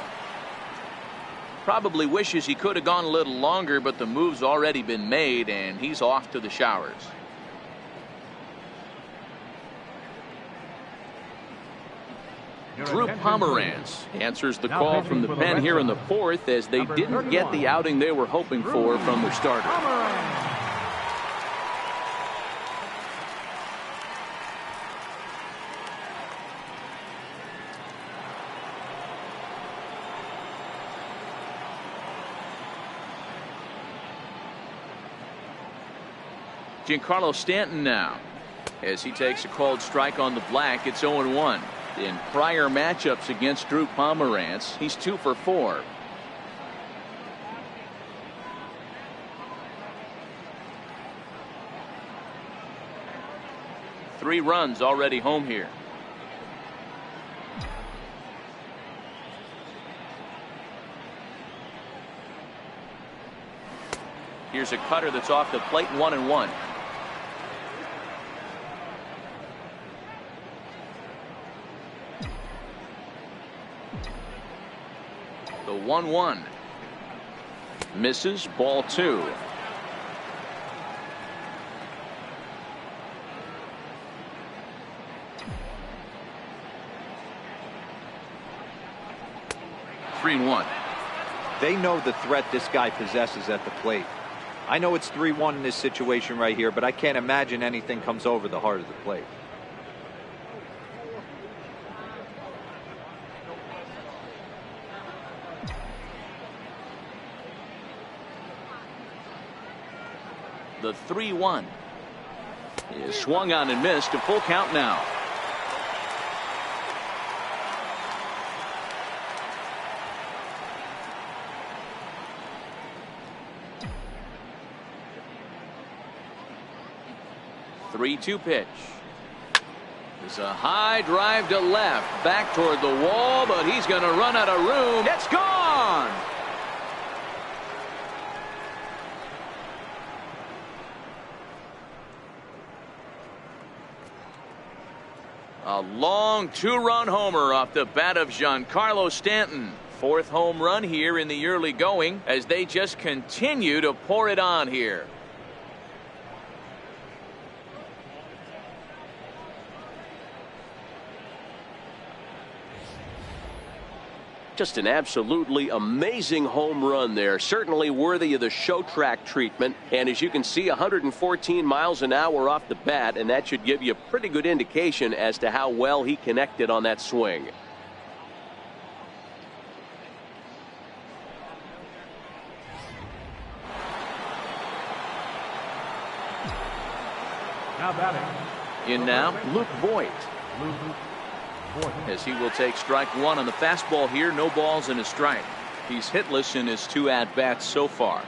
Probably wishes he could have gone a little longer, but the move's already been made, and he's off to the showers. Drew Pomeranz answers the call from the pen here in the fourth, as they didn't get the outing they were hoping for from their starter. Giancarlo Stanton now, as he takes a called strike on the black. It's 0-1. In prior matchups against Drew Pomeranz, he's 2 for 4. Three runs already home here. Here's a cutter that's off the plate, 1-1. The 1-1 misses, ball 2. Three and 1. They know the threat this guy possesses at the plate. I know it's 3-1 in this situation right here, but I can't imagine anything comes over the heart of the plate. The 3-1 is swung on and missed. A full count now. The 3-2 pitch. It's a high drive to left, back toward the wall, but he's going to run out of room. It's gone. A long 2-run homer off the bat of Giancarlo Stanton. 4th home run here in the early going, as they just continue to pour it on here. Just an absolutely amazing home run there. Certainly worthy of the show track treatment. And as you can see, 114 miles an hour off the bat, and that should give you a pretty good indication as to how well he connected on that swing. Now batting. In now, Luke Voigt, as he will take strike 1 on the fastball here. No balls and a strike. He's hitless in his 2 at-bats so far.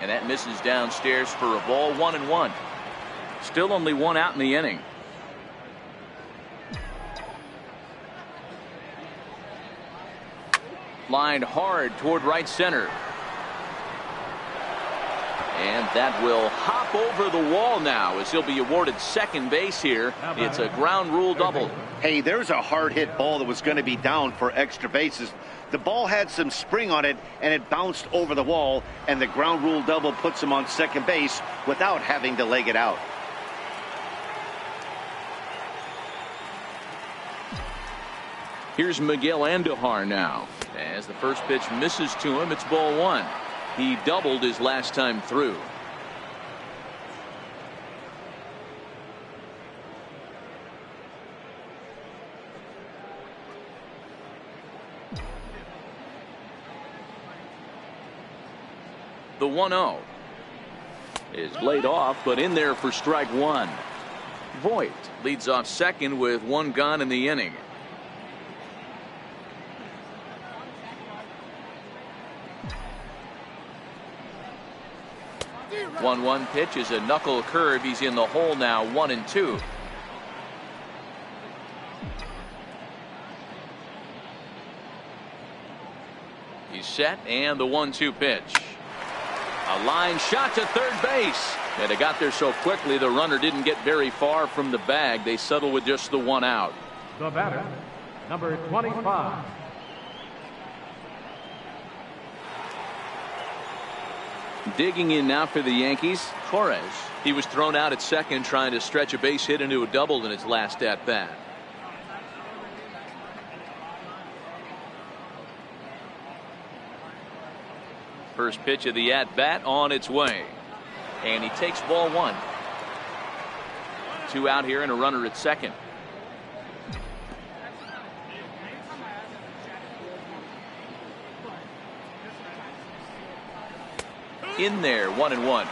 And that misses downstairs for a ball, 1-1. Still only one out in the inning. Lined hard toward right center. And that will hop over the wall now as he'll be awarded second base here. It's a ground rule double. Hey, there's a hard hit ball that was going to be down for extra bases. The ball had some spring on it and it bounced over the wall, and the ground rule double puts him on second base without having to leg it out. Here's Miguel Andujar now. As the first pitch misses to him, it's ball 1. He doubled his last time through. The 1-0 is laid off, but in there for strike 1. Voit leads off second with one gone in the inning. The 1-1 pitch is a knuckle curve. He's in the hole now, 1-2. He's set, and the 1-2 pitch. A line shot to third base. And it got there so quickly the runner didn't get very far from the bag. They settle with just the one out. The batter, number 25. Digging in now for the Yankees, Torres. He was thrown out at second trying to stretch a base hit into a double in his last at bat. First pitch of the at bat on its way, and he takes ball 1. 2 out here and a runner at second. In there, 1-1.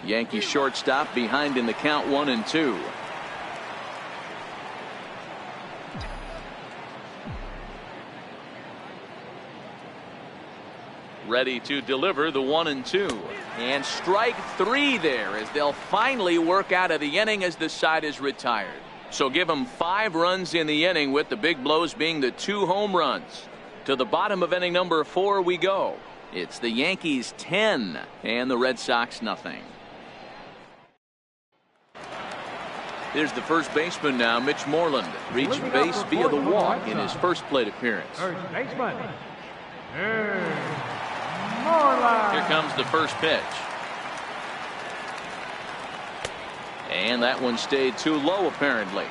Yankee shortstop behind in the count, 1-2. Ready to deliver the 1-2. And strike 3 there as they'll finally work out of the inning as the side is retired. So give them 5 runs in the inning, with the big blows being the 2 home runs. To the bottom of inning number 4 we go. It's the Yankees 10 and the Red Sox nothing. There's the first baseman now, Mitch Moreland. Reached base via the walk in his first plate appearance. First baseman, Here comes the first pitch. And that one stayed too low apparently.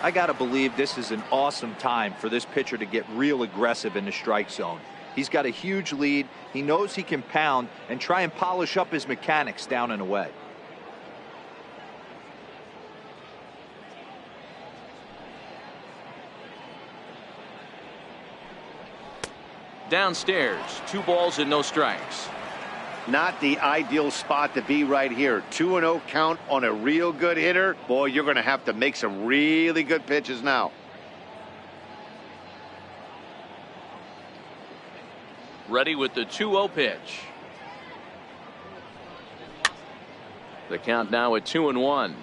I gotta believe this is an awesome time for this pitcher to get real aggressive in the strike zone. He's got a huge lead. He knows he can pound and try and polish up his mechanics down and away. Downstairs, 2 balls and no strikes. Not the ideal spot to be right here. 2-0 count on a real good hitter. Boy, you're going to have to make some really good pitches now. Ready with the 2-0 pitch. The count now at 2-1.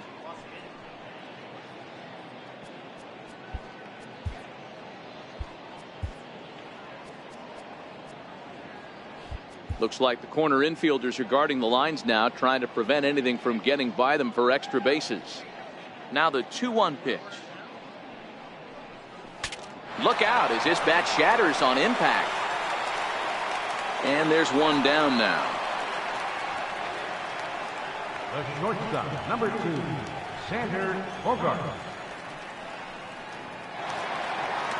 Looks like the corner infielders are guarding the lines now, trying to prevent anything from getting by them for extra bases. Now the 2-1 pitch. Look out as this bat shatters on impact. And there's one down now. the shortstop, number 2, Xander Bogaerts.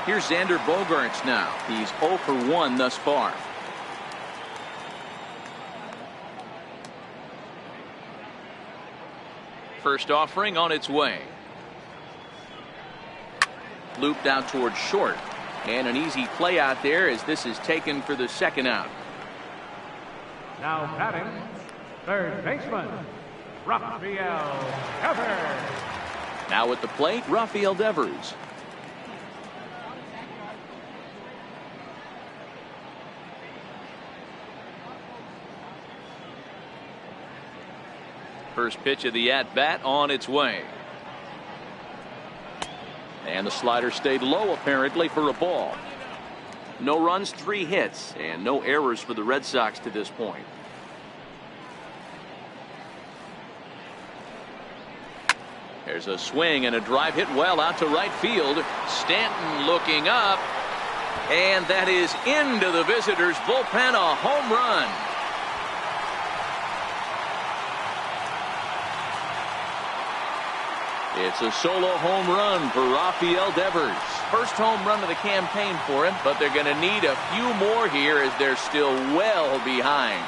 Here's Xander Bogaerts now. He's 0 for 1 thus far. First offering on its way. Looped out towards short. And an easy play out there as this is taken for the second out. Now batting, third baseman, Rafael Devers. Now at the plate, Rafael Devers. First pitch of the at-bat on its way. And the slider stayed low apparently for a ball. No runs, 3 hits, and no errors for the Red Sox to this point. There's a swing and a drive hit well out to right field. Stanton looking up, and that is into the visitors' bullpen, a home run. It's a solo home run for Rafael Devers. First home run of the campaign for him, but they're going to need a few more here as they're still well behind.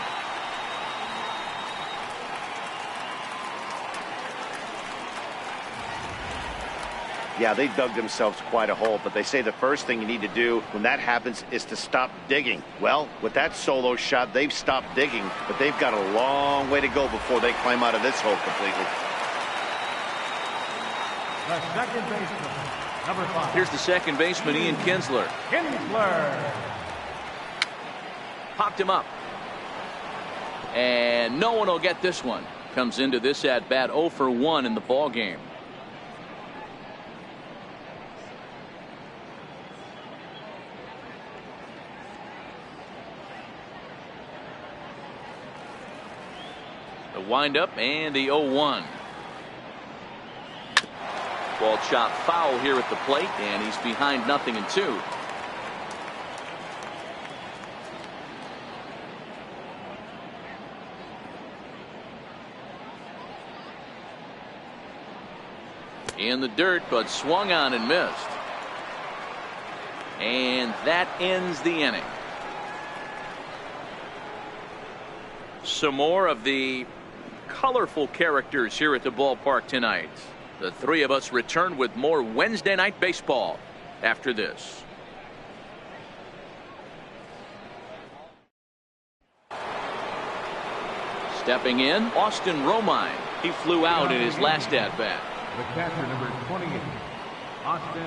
Yeah, they dug themselves quite a hole, but they say the first thing you need to do when that happens is to stop digging. Well, with that solo shot, they've stopped digging, but they've got a long way to go before they climb out of this hole completely. The second baseman, number 5. Here's the second baseman, Ian Kinsler. Kinsler. Popped him up. And no one will get this one. Comes into this at bat 0 for 1 in the ball game. The windup and the 0-1. Ball chopped foul here at the plate, and he's behind 0-2. In the dirt, but swung on and missed. And that ends the inning. Some more of the colorful characters here at the ballpark tonight. The three of us return with more Wednesday Night Baseball after this. Stepping in, Austin Romine. He flew out in his last at-bat. The catcher, number 28, Austin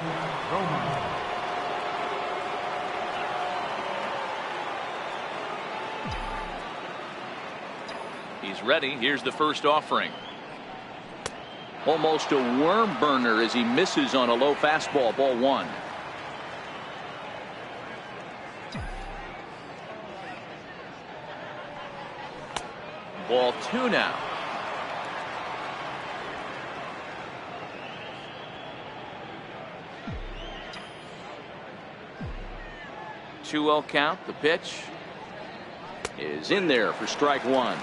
Romine. He's ready. Here's the first offering. Almost a worm burner as he misses on a low fastball. Ball 1. Ball 2 now. Two-oh count. The pitch is in there for strike 1.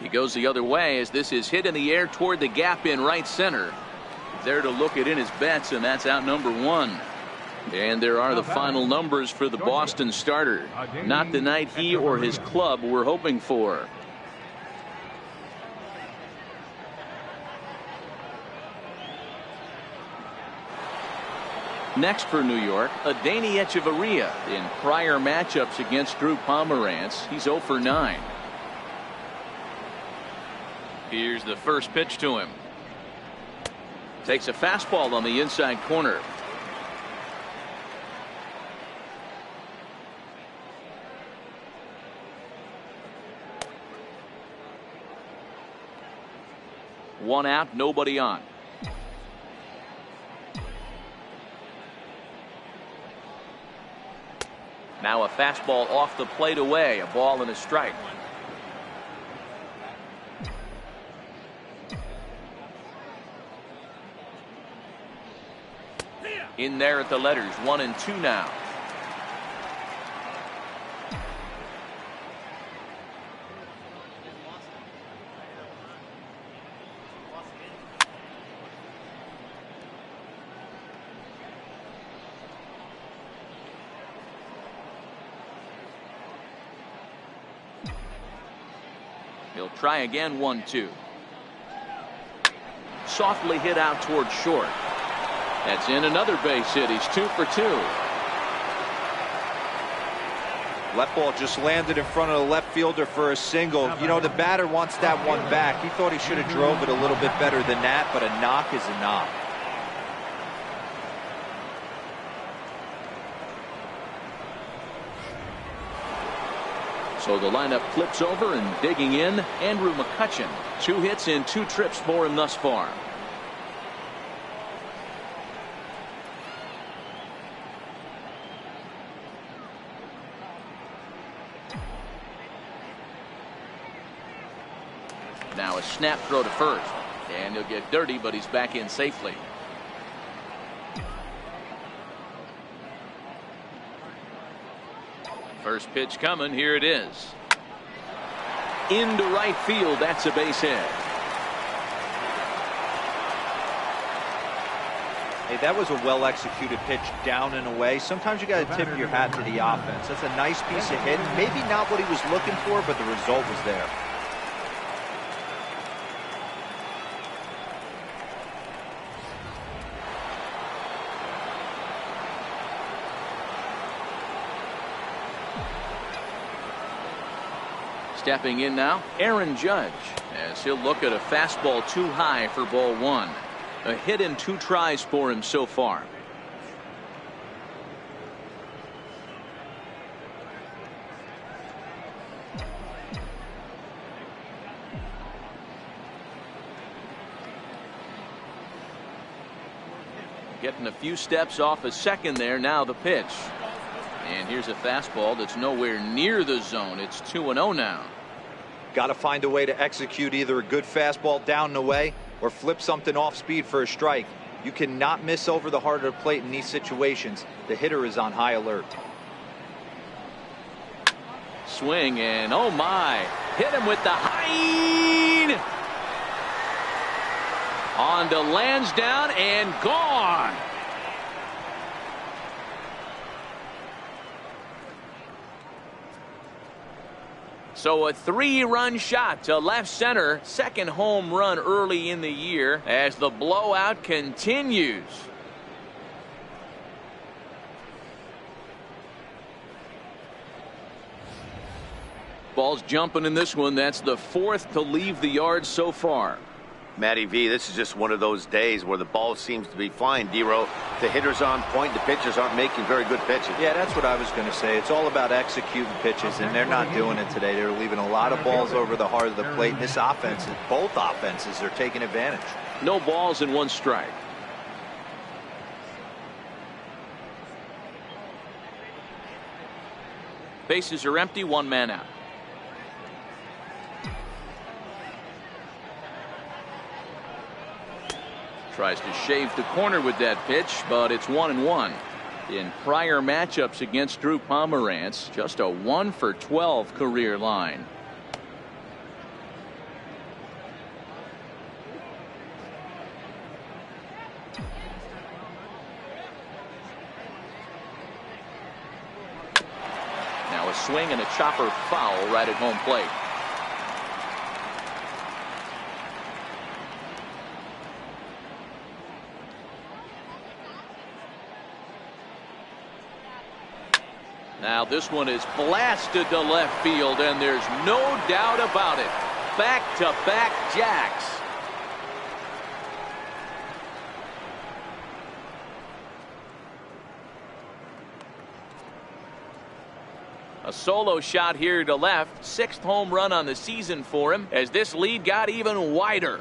He goes the other way as this is hit in the air toward the gap in right center. There to look it in his bets, and that's out number 1. And there are the final numbers for the Boston starter. Not the night he or his club were hoping for. Next for New York, Adeiny Echeverria. In prior matchups against Drew Pomerantz, he's 0 for 9. Here's the first pitch to him. Takes a fastball on the inside corner. One out, nobody on. Now a fastball off the plate away, a ball and a strike. In there at the letters, 1 and 2 now. He'll try again, 1-2. Softly hit out towards short. That's in another base hit. He's 2 for 2. Left ball just landed in front of the left fielder for a single. You know, the batter wants that one back. He thought he should have drove it a little bit better than that, but a knock is a knock. So the lineup flips over, and digging in, Andrew McCutchen. 2 hits in 2 trips for him thus far. Now a snap throw to first, and he'll get dirty, but he's back in safely. First pitch coming. Here it is. Into right field. That's a base hit. Hey, that was a well-executed pitch down and away. Sometimes you got to tip your hat to the offense. That's a nice piece of hit. Maybe not what he was looking for, but the result was there. Stepping in now, Aaron Judge, as he'll look at a fastball too high for ball 1. A hit in 2 tries for him so far. Getting a few steps off a second there. Now the pitch. And here's a fastball that's nowhere near the zone. It's 2-0 now. Got to find a way to execute either a good fastball down and away or flip something off speed for a strike. You cannot miss over the heart of the plate in these situations. The hitter is on high alert. Swing, and oh my, hit him with the high. On to Lansdowne and gone. So a 3-run shot to left center. Second home run early in the year as the blowout continues. Ball's jumping in this one. That's the 4th to leave the yard so far. Matty V, this is just one of those days where the ball seems to be flying. D-Row, the hitter's on point, the pitchers aren't making very good pitches. Yeah, that's what I was going to say. It's all about executing pitches, and they're not doing it today. They're leaving a lot of balls over the heart of the plate. And this offense, both offenses are taking advantage. No balls and 1 strike. Bases are empty, 1 man out. Tries to shave the corner with that pitch, but it's 1-1. In prior matchups against Drew Pomerantz, just a 1 for 12 career line. Now a swing and a chopper foul right at home plate. Now this one is blasted to left field, and there's no doubt about it. Back-to-back jacks. A solo shot here to left. 6th home run on the season for him as this lead got even wider.